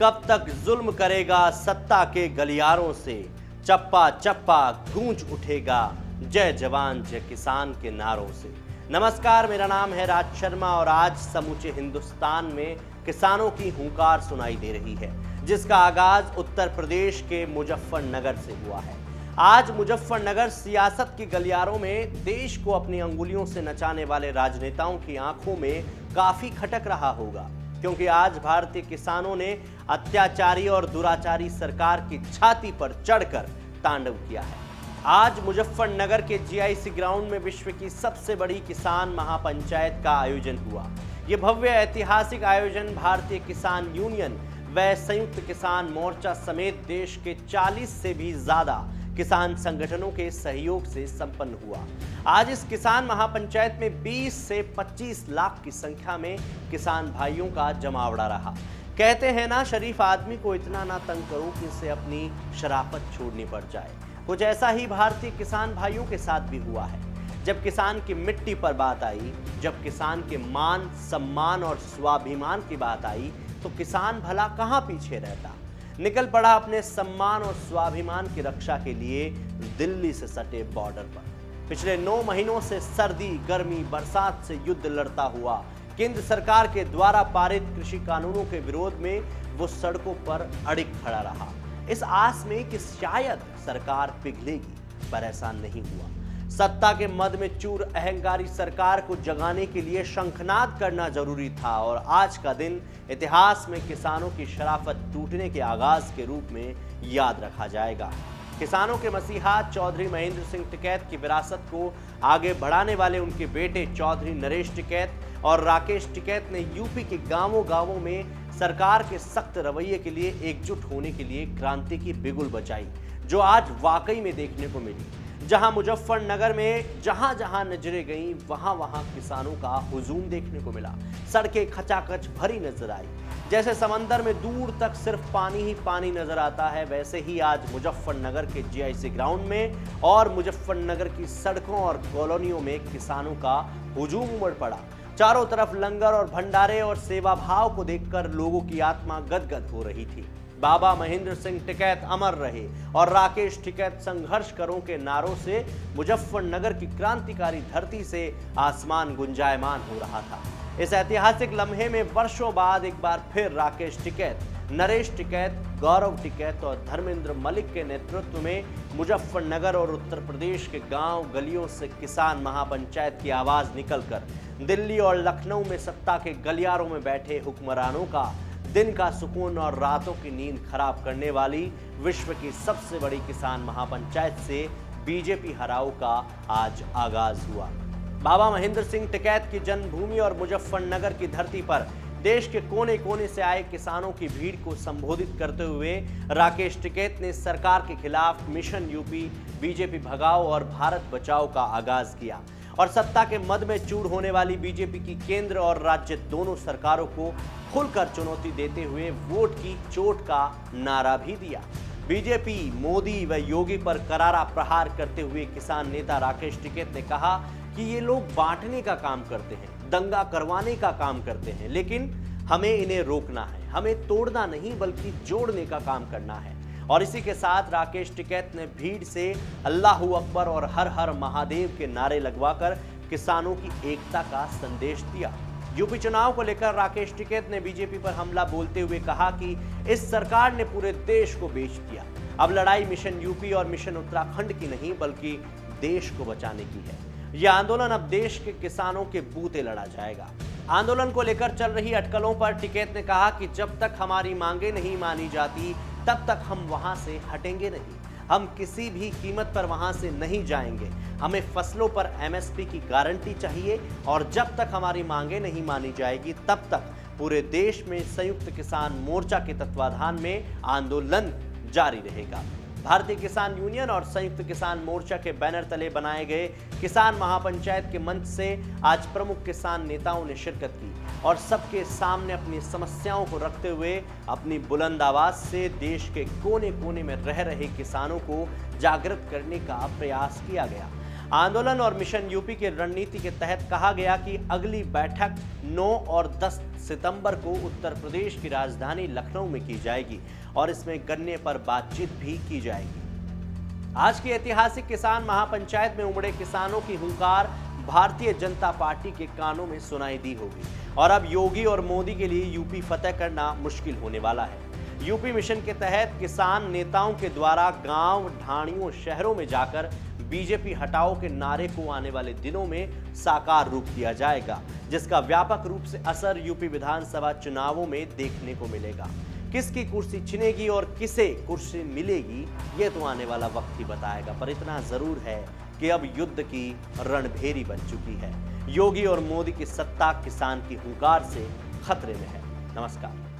कब तक जुल्म करेगा सत्ता के गलियारों से, चप्पा चप्पा गूंज उठेगा जय जवान जय किसान के नारों से। नमस्कार, मेरा नाम है राज शर्मा और आज समूचे हिंदुस्तान में किसानों की हुंकार सुनाई दे रही है, जिसका आगाज उत्तर प्रदेश के मुजफ्फरनगर से हुआ है। आज मुजफ्फरनगर सियासत की गलियारों में देश को अपनी अंगुलियों से नचाने वाले राजनेताओं की आंखों में काफी खटक रहा होगा, क्योंकि आज भारतीय किसानों ने अत्याचारी और दुराचारी सरकार की छाती पर चढ़कर तांडव किया है। आज मुजफ्फरनगर के जीआईसी ग्राउंड में विश्व की सबसे बड़ी किसान महापंचायत का आयोजन हुआ। यह भव्य ऐतिहासिक आयोजन भारतीय किसान यूनियन व संयुक्त किसान मोर्चा समेत देश के 40 से भी ज्यादा किसान संगठनों के सहयोग से संपन्न हुआ। आज इस किसान महापंचायत में 20 से 25 लाख की संख्या में किसान भाइयों का जमावड़ा रहा। कहते हैं ना, शरीफ आदमी को इतना ना तंग करो कि इसे अपनी शराफत छोड़नी पड़ जाए। कुछ ऐसा ही भारतीय किसान भाइयों के साथ भी हुआ है। जब किसान की मिट्टी पर बात आई, जब किसान के मान सम्मान और स्वाभिमान की बात आई, तो किसान भला कहां पीछे रहता। निकल पड़ा अपने सम्मान और स्वाभिमान की रक्षा के लिए दिल्ली से सटे बॉर्डर पर। पिछले 9 महीनों से सर्दी गर्मी बरसात से युद्ध लड़ता हुआ केंद्र सरकार के द्वारा पारित कृषि कानूनों के विरोध में वो सड़कों पर अड़िग खड़ा रहा, इस आस में कि शायद सरकार पिघलेगी, पर ऐसा नहीं हुआ। सत्ता के मद में चूर अहंकारी सरकार को जगाने के लिए शंखनाद करना जरूरी था और आज का दिन इतिहास में किसानों की शराफत टूटने के आगाज के रूप में याद रखा जाएगा। किसानों के मसीहा चौधरी महेंद्र सिंह टिकैत की विरासत को आगे बढ़ाने वाले उनके बेटे चौधरी नरेश टिकैत और राकेश टिकैत ने यूपी के गांवों-गांवों में सरकार के सख्त रवैये के लिए एकजुट होने के लिए क्रांति की बिगुल बजाई, जो आज वाकई में देखने को मिली। जहां मुजफ्फरनगर में जहां जहां नजरें गईं, वहां वहां किसानों का हुजूम देखने को मिला। सड़कें खचाखच भरी नजर आई, जैसे समंदर में दूर तक सिर्फ पानी ही पानी नजर आता है। वैसे ही आज मुजफ्फरनगर के जीआईसी ग्राउंड में और मुजफ्फरनगर की सड़कों और कॉलोनियों में किसानों का हुजूम उमड़ पड़ा। चारों तरफ लंगर और भंडारे और सेवा भाव को देखकर लोगों की आत्मा गदगद हो रही थी। बाबा महेंद्र सिंह टिकैत अमर रहे और राकेश टिकैत संघर्ष करो के नारों से मुजफ्फरनगर की क्रांतिकारी धरती से आसमान गुंजायमान हो रहा था। इस ऐतिहासिक लम्हे में वर्षों बाद एक बार फिर राकेश टिकैत, नरेश टिकैत, गौरव टिकैत और धर्मेंद्र मलिक के नेतृत्व में मुजफ्फरनगर और उत्तर प्रदेश के गांव गलियों से किसान महापंचायत की आवाज निकलकर दिल्ली और लखनऊ में सत्ता के गलियारों में बैठे हुक्मरानों का दिन का सुकून और रातों की नींद खराब करने वाली विश्व की सबसे बड़ी किसान महापंचायत से बीजेपी हराओ का आज आगाज हुआ। बाबा महेंद्र सिंह टिकैत की जन्मभूमि और मुजफ्फरनगर की धरती पर देश के कोने कोने से आए किसानों की भीड़ को संबोधित करते हुए राकेश टिकैत ने सरकार के खिलाफ मिशन यूपी, बीजेपी भगाओ और भारत बचाओ का आगाज किया और सत्ता के मद में चूर होने वाली बीजेपी की केंद्र और राज्य दोनों सरकारों को खुलकर चुनौती देते हुए वोट की चोट का नारा भी दिया। बीजेपी, मोदी व योगी पर करारा प्रहार करते हुए किसान नेता राकेश टिकैत ने कहा कि ये लोग बांटने का काम करते हैं, दंगा करवाने का काम करते हैं, लेकिन हमें इन्हें रोकना है। हमें तोड़ना नहीं बल्कि जोड़ने का काम करना है। और इसी के साथ राकेश टिकैत ने भीड़ से अल्लाहू अकबर और हर हर महादेव के नारे लगवाकर किसानों की एकता का संदेश दिया। यूपी चुनाव को लेकर राकेश टिकैत ने बीजेपी पर हमला बोलते हुए कहा कि इस सरकार ने पूरे देश को बेच दिया। अब लड़ाई मिशन यूपी और मिशन उत्तराखंड की नहीं बल्कि देश को बचाने की है। यह आंदोलन अब देश के किसानों के बूते लड़ा जाएगा। आंदोलन को लेकर चल रही अटकलों पर टिकैत ने कहा कि जब तक हमारी मांगे नहीं मानी जाती तब तक हम वहां से हटेंगे नहीं। हम किसी भी कीमत पर वहां से नहीं जाएंगे। हमें फसलों पर एमएसपी की गारंटी चाहिए और जब तक हमारी मांगे नहीं मानी जाएगी तब तक पूरे देश में संयुक्त किसान मोर्चा के तत्वाधान में आंदोलन जारी रहेगा। भारतीय किसान यूनियन और संयुक्त किसान मोर्चा के बैनर तले बनाए गए किसान महापंचायत के मंच से आज प्रमुख किसान नेताओं ने शिरकत की और सबके सामने अपनी समस्याओं को रखते हुए अपनी बुलंद आवाज से देश के कोने कोने में रह रहे किसानों को जागृत करने का प्रयास किया गया। आंदोलन और मिशन यूपी की रणनीति के तहत कहा गया कि अगली बैठक 9 और 10 सितंबर को उत्तर प्रदेश की राजधानी लखनऊ में की जाएगी और इसमें गन्ने पर बातचीत भी की जाएगी। आज की ऐतिहासिक किसान महापंचायत में उमड़े किसानों की हुंकार भारतीय जनता पार्टी के कानों में सुनाई दी होगी और अब योगी और मोदी के लिए यूपी फतह करना मुश्किल होने वाला है। यूपी मिशन के तहत किसान नेताओं के द्वारा गांव, ढाणियों, शहरों में जाकर बीजेपी हटाओ के नारे को आने वाले दिनों में साकार रूप दिया जाएगा, जिसका व्यापक रूप से असर यूपी विधानसभा चुनावों में देखने को मिलेगा। किसकी कुर्सी छिनेगी और किसे कुर्सी मिलेगी, ये तो आने वाला वक्त ही बताएगा। पर इतना जरूर है कि अब युद्ध की रणभेरी बन चुकी है। योगी और मोदी की सत्ता किसान की हुंकार से खतरे में है। नमस्कार।